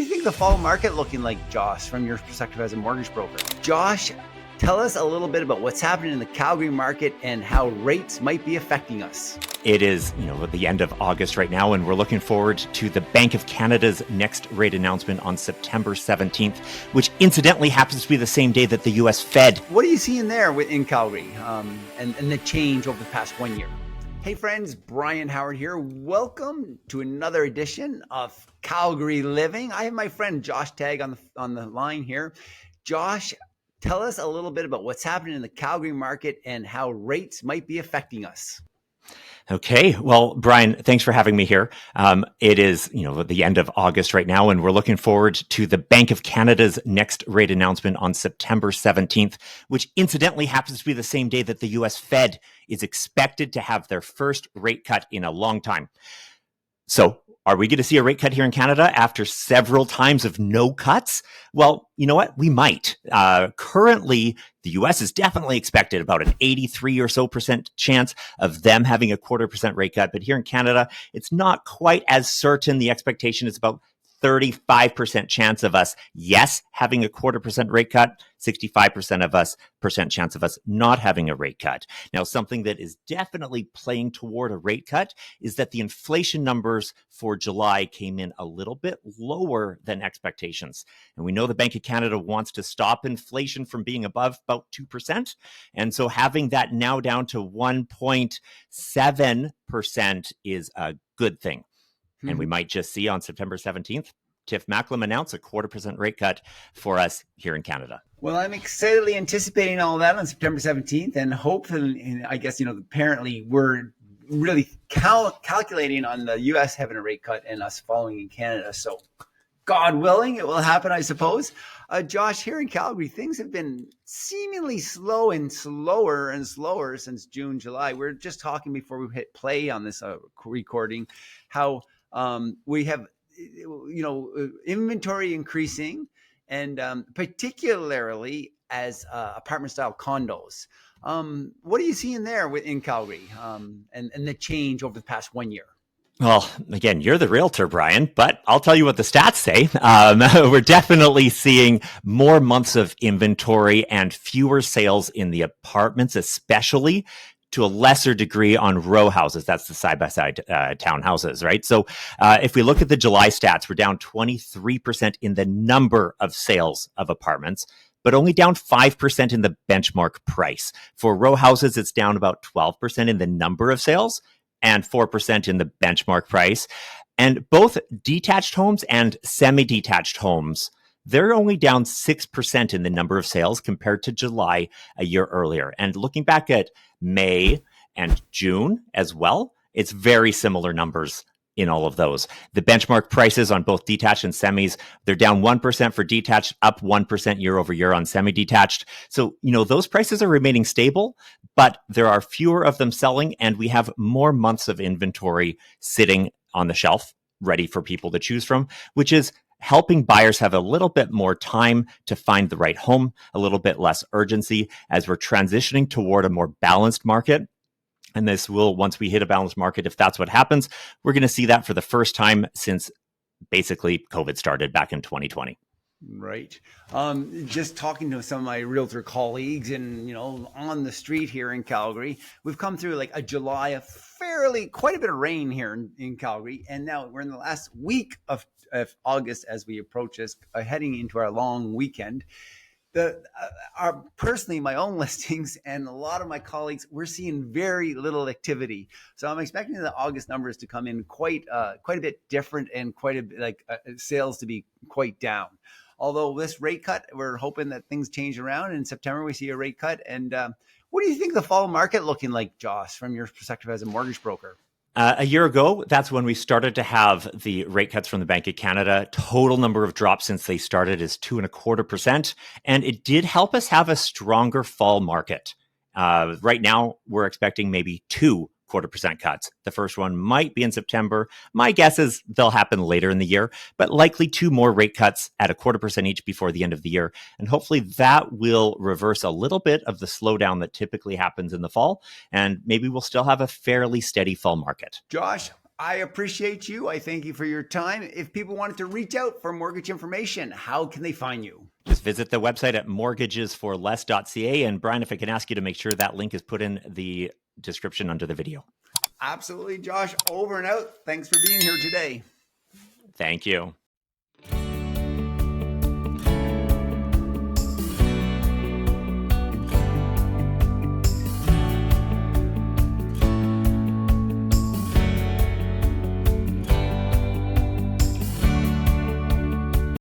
you think the fall market looking like, Josh, from your perspective as a mortgage broker? Josh, tell us a little bit about what's happening in the Calgary market and how rates might be affecting us. It is, at the end of August right now, and we're looking forward to the Bank of Canada's next rate announcement on September 17th, which incidentally happens to be the same day that the U.S. Fed. What are you seeing there in Calgary and the change over the past 1 year? Hey friends, Bryon Howard here. Welcome to another edition of Calgary Living. I have my friend Josh Tagg on the line here. Josh, tell us a little bit about what's happening in the Calgary market and how rates might be affecting us. Okay. Well, Bryon, thanks for having me here. It is, the end of August right now, and we're looking forward to the Bank of Canada's next rate announcement on September 17th, which incidentally happens to be the same day that the U.S. Fed is expected to have their first rate cut in a long time. So are we going to see a rate cut here in Canada after several times of no cuts? Well, you know what? We might. Currently, the U.S. is definitely expected about an 83 or so % chance of them having a 0.25% rate cut. But here in Canada, it's not quite as certain. The expectation is about 35% chance of us, yes, having a 0.25% rate cut, 65% of us, percent chance of us not having a rate cut. Now, something that is definitely playing toward a rate cut is that the inflation numbers for July came in a little bit lower than expectations. And we know the Bank of Canada wants to stop inflation from being above about 2%. And so having that now down to 1.7% is a good thing. And we might just see on September 17th, Tiff Macklem announce a 0.25% rate cut for us here in Canada. Well, I'm excitedly anticipating all that on September 17th and hope, and I guess, apparently we're really calculating on the U.S. having a rate cut and us following in Canada. So God willing, it will happen, I suppose. Josh, here in Calgary, things have been seemingly slow and slower since June, July. We're just talking before we hit play on this recording, how we have, inventory increasing, and particularly as apartment style condos. What are you seeing there in Calgary and the change over the past 1 year? Well, again, you're the realtor, Bryon, but I'll tell you what the stats say. We're definitely seeing more months of inventory and fewer sales in the apartments, especially to a lesser degree on row houses. That's the side-by-side townhouses, right? So if we look at the July stats, we're down 23% in the number of sales of apartments, but only down 5% in the benchmark price. For row houses, it's down about 12% in the number of sales and 4% in the benchmark price. And both detached homes and semi-detached homes, they're only down 6% in the number of sales compared to July a year earlier. And looking back at May and June as well, it's very similar numbers in all of those. The benchmark prices on both detached and semis, they're down 1% for detached, up 1% year over year on semi-detached. So, those prices are remaining stable, but there are fewer of them selling, and we have more months of inventory sitting on the shelf ready for people to choose from, which is helping buyers have a little bit more time to find the right home, a little bit less urgency as we're transitioning toward a more balanced market. And this will, once we hit a balanced market, if that's what happens, we're going to see that for the first time since basically COVID started back in 2020. Right. Just talking to some of my realtor colleagues and, on the street here in Calgary, we've come through like a July of quite a bit of rain here in Calgary. And now we're in the last week of August as we approach this, heading into our long weekend. Personally, my own listings and a lot of my colleagues, we're seeing very little activity. So I'm expecting the August numbers to come in quite a bit different and quite a bit sales to be quite down. Although this rate cut, we're hoping that things change around. In September, we see a rate cut. And what do you think the fall market looking like, Josh, from your perspective as a mortgage broker? A year ago, that's when we started to have the rate cuts from the Bank of Canada. Total number of drops since they started is 2.25%. And it did help us have a stronger fall market. Right now, we're expecting maybe 2.25% cuts. The first one might be in September. My guess is they'll happen later in the year, but likely 2 more rate cuts at 0.25% each before the end of the year. And hopefully that will reverse a little bit of the slowdown that typically happens in the fall. And maybe we'll still have a fairly steady fall market. Josh, I appreciate you. I thank you for your time. If people wanted to reach out for mortgage information, how can they find you? Just visit the website at mortgagesforless.ca. And Bryon, if I can ask you to make sure that link is put in the description under the video. Absolutely, Josh. Over and out. Thanks for being here today. Thank you.